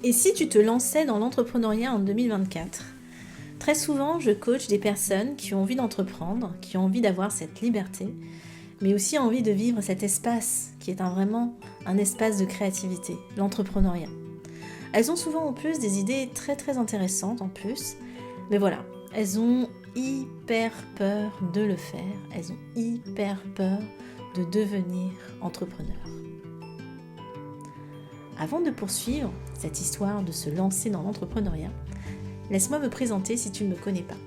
Et si tu te lançais dans l'entrepreneuriat en 2024 ? Très souvent, je coach des personnes qui ont envie d'entreprendre, qui ont envie d'avoir cette liberté, mais aussi envie de vivre cet espace qui est vraiment un espace de créativité, l'entrepreneuriat. Elles ont souvent en plus des idées très très intéressantes en plus, mais voilà, elles ont hyper peur de le faire, elles ont hyper peur de devenir entrepreneurs. Avant de poursuivre cette histoire de se lancer dans l'entrepreneuriat, laisse-moi me présenter si tu ne me connais pas.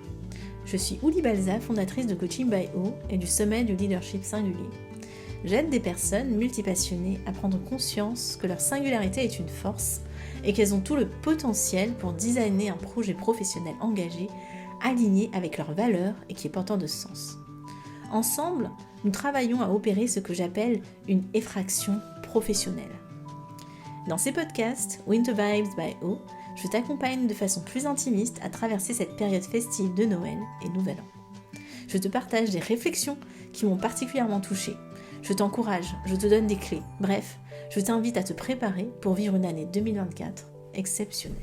Je suis Ouli Balza, fondatrice de Coaching by O et du Sommet du Leadership Singulier. J'aide des personnes multipassionnées à prendre conscience que leur singularité est une force et qu'elles ont tout le potentiel pour designer un projet professionnel engagé, aligné avec leurs valeurs et qui est porteur de sens. Ensemble, nous travaillons à opérer ce que j'appelle une effraction professionnelle. Dans ces podcasts, Winter Vibes by O, je t'accompagne de façon plus intimiste à traverser cette période festive de Noël et Nouvel An. Je te partage des réflexions qui m'ont particulièrement touchée. Je t'encourage, je te donne des clés. Bref, je t'invite à te préparer pour vivre une année 2024 exceptionnelle.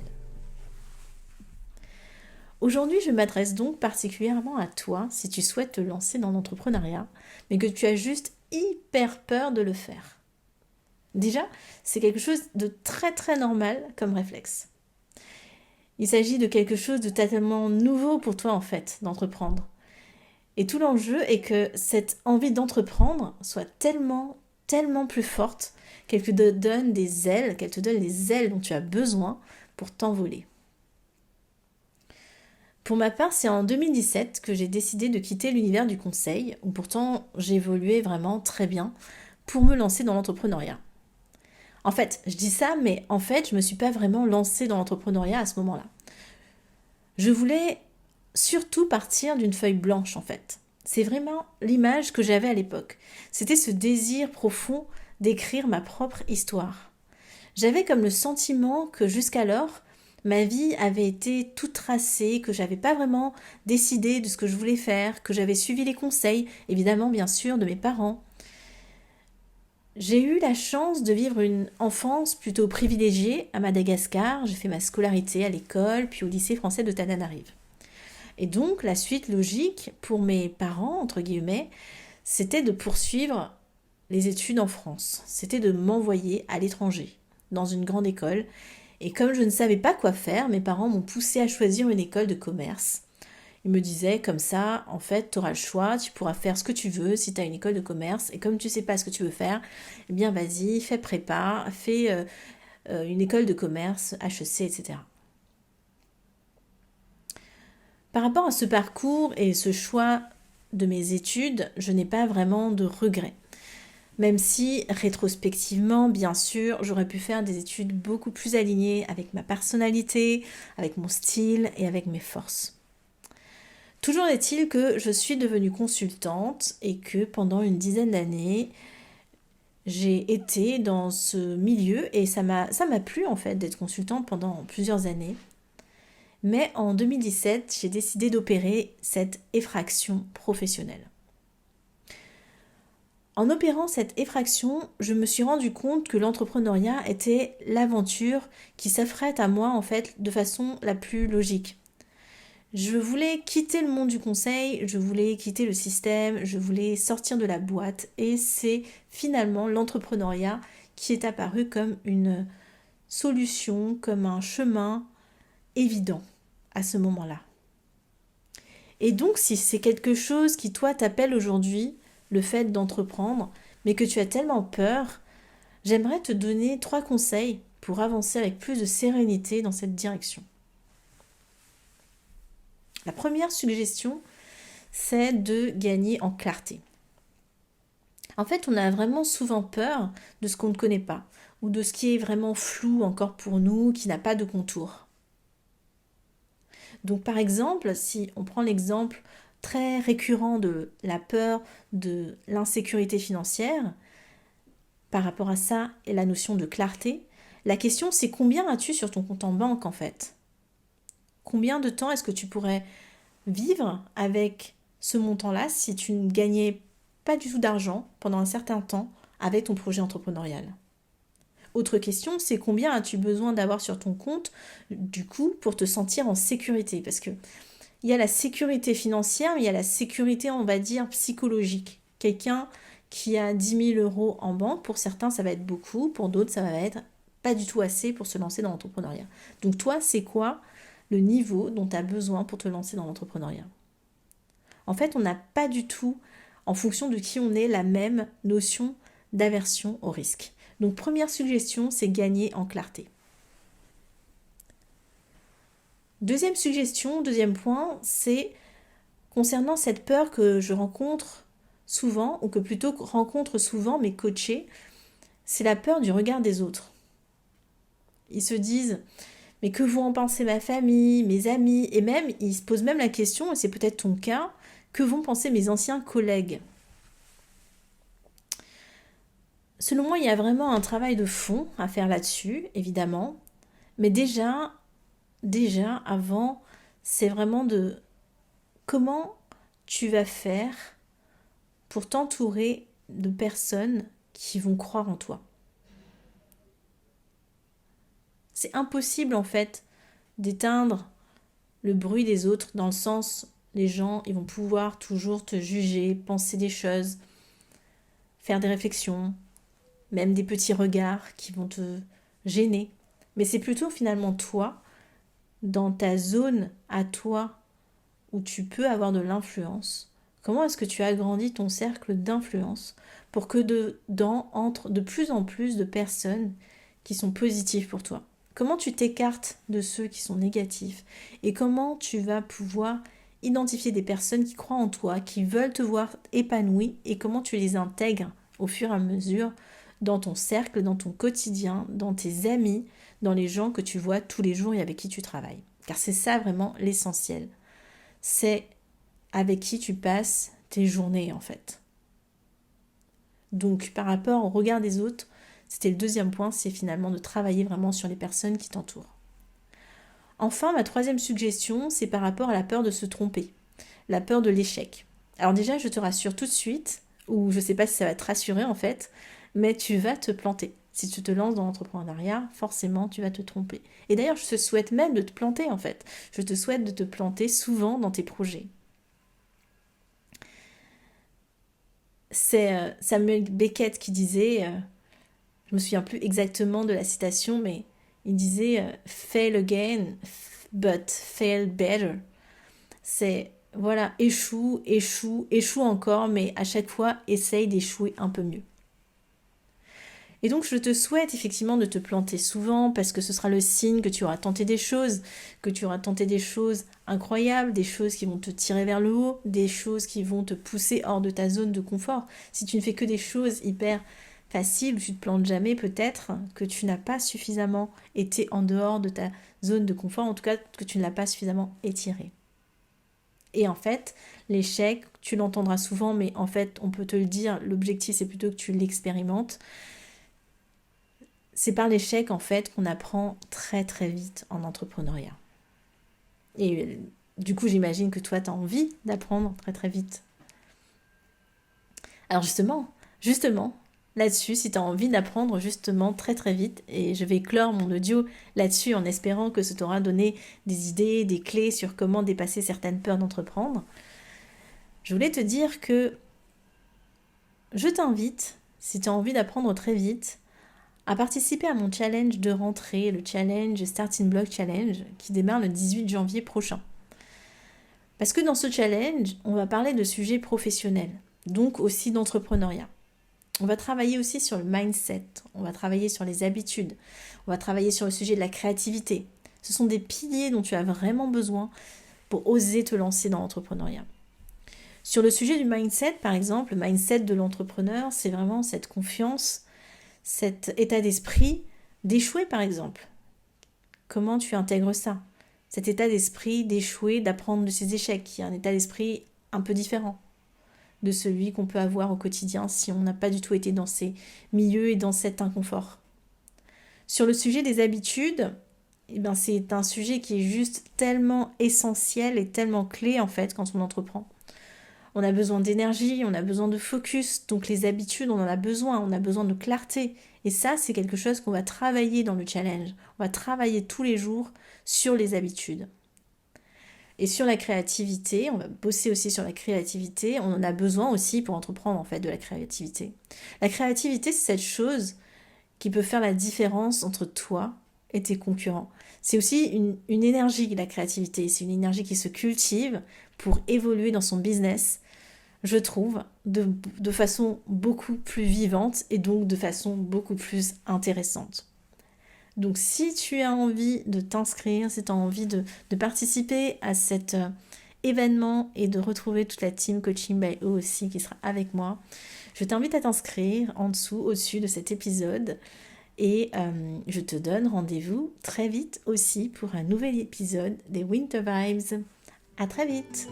Aujourd'hui, je m'adresse donc particulièrement à toi si tu souhaites te lancer dans l'entrepreneuriat, mais que tu as juste hyper peur de le faire. Déjà, c'est quelque chose de très très normal comme réflexe. Il s'agit de quelque chose de totalement nouveau pour toi en fait, d'entreprendre. Et tout l'enjeu est que cette envie d'entreprendre soit tellement plus forte qu'elle te donne des ailes, qu'elle te donne les ailes dont tu as besoin pour t'envoler. Pour ma part, c'est en 2017 que j'ai décidé de quitter l'univers du conseil, où pourtant j'évoluais vraiment très bien, pour me lancer dans l'entrepreneuriat. En fait, je dis ça, mais en fait, je ne me suis pas vraiment lancée dans l'entrepreneuriat à ce moment-là. Je voulais surtout partir d'une feuille blanche, en fait. C'est vraiment l'image que j'avais à l'époque. C'était ce désir profond d'écrire ma propre histoire. J'avais comme le sentiment que jusqu'alors, ma vie avait été toute tracée, que j'avais pas vraiment décidé de ce que je voulais faire, que j'avais suivi les conseils, évidemment bien sûr, de mes parents. J'ai eu la chance de vivre une enfance plutôt privilégiée à Madagascar. J'ai fait ma scolarité à l'école, puis au lycée français de Tananarive. Et donc, la suite logique pour mes parents, entre guillemets, c'était de poursuivre les études en France. C'était de m'envoyer à l'étranger, dans une grande école. Et comme je ne savais pas quoi faire, mes parents m'ont poussé à choisir une école de commerce. Ils me disaient comme ça, en fait, tu auras le choix, tu pourras faire ce que tu veux si tu as une école de commerce. Et comme tu ne sais pas ce que tu veux faire, eh bien vas-y, fais prépa, fais une école de commerce, HEC, etc. Par rapport à ce parcours et ce choix de mes études, je n'ai pas vraiment de regrets. Même si, rétrospectivement, bien sûr, j'aurais pu faire des études beaucoup plus alignées avec ma personnalité, avec mon style et avec mes forces. Toujours est-il que je suis devenue consultante et que pendant une dizaine d'années, j'ai été dans ce milieu et ça m'a plu en fait d'être consultante pendant plusieurs années. Mais en 2017, j'ai décidé d'opérer cette effraction professionnelle. En opérant cette effraction, je me suis rendu compte que l'entrepreneuriat était l'aventure qui s'affrète à moi en fait de façon la plus logique. Je voulais quitter le monde du conseil, je voulais quitter le système, je voulais sortir de la boîte et c'est finalement l'entrepreneuriat qui est apparu comme une solution, comme un chemin évident à ce moment-là. Et donc si c'est quelque chose qui toi t'appelle aujourd'hui, le fait d'entreprendre, mais que tu as tellement peur, j'aimerais te donner 3 conseils pour avancer avec plus de sérénité dans cette direction. La première suggestion, c'est de gagner en clarté. En fait, on a vraiment souvent peur de ce qu'on ne connaît pas, ou de ce qui est vraiment flou encore pour nous, qui n'a pas de contour. Donc par exemple, si on prend l'exemple très récurrent de la peur de l'insécurité financière, par rapport à ça et la notion de clarté, la question c'est combien as-tu sur ton compte en banque en fait ? Combien de temps est-ce que tu pourrais vivre avec ce montant-là si tu ne gagnais pas du tout d'argent pendant un certain temps avec ton projet entrepreneurial ? Autre question, c'est combien as-tu besoin d'avoir sur ton compte, du coup, pour te sentir en sécurité? Parce que il y a la sécurité financière, mais il y a la sécurité, on va dire, psychologique. Quelqu'un qui a 10 000 € en banque, pour certains, ça va être beaucoup, pour d'autres, ça va être pas du tout assez pour se lancer dans l'entrepreneuriat. Donc toi, c'est quoi le niveau dont tu as besoin pour te lancer dans l'entrepreneuriat? En fait, on n'a pas du tout, en fonction de qui on est, la même notion d'aversion au risque. Donc première suggestion, c'est gagner en clarté. Deuxième suggestion, deuxième point, c'est concernant cette peur que je rencontre souvent, ou que plutôt rencontrent souvent mes coachés, c'est la peur du regard des autres. Ils se disent, mais que vont en penser ma famille, mes amis, et même, ils se posent même la question, et c'est peut-être ton cas, que vont penser mes anciens collègues? Selon moi, il y a vraiment un travail de fond à faire là-dessus, évidemment. Mais déjà, avant, c'est vraiment de comment tu vas faire pour t'entourer de personnes qui vont croire en toi. C'est impossible, en fait, d'éteindre le bruit des autres, dans le sens, les gens, ils vont pouvoir toujours te juger, penser des choses, faire des réflexions, même des petits regards qui vont te gêner. Mais c'est plutôt finalement toi, dans ta zone à toi, où tu peux avoir de l'influence. Comment est-ce que tu agrandis ton cercle d'influence pour que dedans entre de plus en plus de personnes qui sont positives pour toi? Comment tu t'écartes de ceux qui sont négatifs? Et comment tu vas pouvoir identifier des personnes qui croient en toi, qui veulent te voir épanoui, et comment tu les intègres au fur et à mesure dans ton cercle, dans ton quotidien, dans tes amis, dans les gens que tu vois tous les jours et avec qui tu travailles. Car c'est ça vraiment l'essentiel. C'est avec qui tu passes tes journées en fait. Donc par rapport au regard des autres, c'était le deuxième point, c'est finalement de travailler vraiment sur les personnes qui t'entourent. Enfin, ma troisième suggestion, c'est par rapport à la peur de se tromper, la peur de l'échec. Alors déjà, je te rassure tout de suite, ou je ne sais pas si ça va te rassurer en fait, mais tu vas te planter. Si tu te lances dans l'entrepreneuriat, forcément, tu vas te tromper. Et d'ailleurs, je te souhaite même de te planter en fait. Je te souhaite de te planter souvent dans tes projets. C'est Samuel Beckett qui disait, je me souviens plus exactement de la citation, mais il disait fail again, but fail better. C'est voilà, échoue, échoue, échoue encore, mais à chaque fois, essaye d'échouer un peu mieux. Et donc je te souhaite effectivement de te planter souvent, parce que ce sera le signe que tu auras tenté des choses, incroyables, des choses qui vont te tirer vers le haut, des choses qui vont te pousser hors de ta zone de confort. Si tu ne fais que des choses hyper faciles, tu ne te plantes jamais, peut-être que tu n'as pas suffisamment été en dehors de ta zone de confort, en tout cas que tu ne l'as pas suffisamment étiré. Et en fait, l'échec, tu l'entendras souvent, mais en fait, on peut te le dire, l'objectif c'est plutôt que tu l'expérimentes. C'est par l'échec en fait qu'on apprend très très vite en entrepreneuriat. Et du coup, j'imagine que toi, tu as envie d'apprendre très très vite. Alors justement, là-dessus, si tu as envie d'apprendre justement très très vite, et je vais clore mon audio là-dessus en espérant que ça t'aura donné des idées, des clés sur comment dépasser certaines peurs d'entreprendre, je voulais te dire que je t'invite, si tu as envie d'apprendre très vite, à participer à mon challenge de rentrée, le challenge Starting Block Challenge, qui démarre le 18 janvier prochain. Parce que dans ce challenge, on va parler de sujets professionnels, donc aussi d'entrepreneuriat. On va travailler aussi sur le mindset, on va travailler sur les habitudes, on va travailler sur le sujet de la créativité. Ce sont des piliers dont tu as vraiment besoin pour oser te lancer dans l'entrepreneuriat. Sur le sujet du mindset, par exemple, le mindset de l'entrepreneur, c'est vraiment cette confiance, cet état d'esprit d'échouer par exemple. Comment tu intègres ça? Cet état d'esprit d'échouer, d'apprendre de ses échecs, qui est un état d'esprit un peu différent de celui qu'on peut avoir au quotidien si on n'a pas du tout été dans ces milieux et dans cet inconfort. Sur le sujet des habitudes, c'est un sujet qui est juste tellement essentiel et tellement clé en fait quand on entreprend. On a besoin d'énergie, on a besoin de focus, donc les habitudes, on en a besoin, on a besoin de clarté. Et ça, c'est quelque chose qu'on va travailler dans le challenge. On va travailler tous les jours sur les habitudes. Et sur la créativité, on va bosser aussi sur la créativité. On en a besoin aussi pour entreprendre en fait de la créativité. La créativité, c'est cette chose qui peut faire la différence entre toi et tes concurrents. C'est aussi une énergie, la créativité. C'est une énergie qui se cultive pour évoluer dans son business, je trouve, de façon beaucoup plus vivante et donc de façon beaucoup plus intéressante. Donc si tu as envie de t'inscrire, si tu as envie de participer à cet événement et de retrouver toute la team Coaching by O aussi qui sera avec moi, je t'invite à t'inscrire en dessous, au-dessus de cet épisode. Et je te donne rendez-vous très vite aussi pour un nouvel épisode des Winter Vibes. À très vite!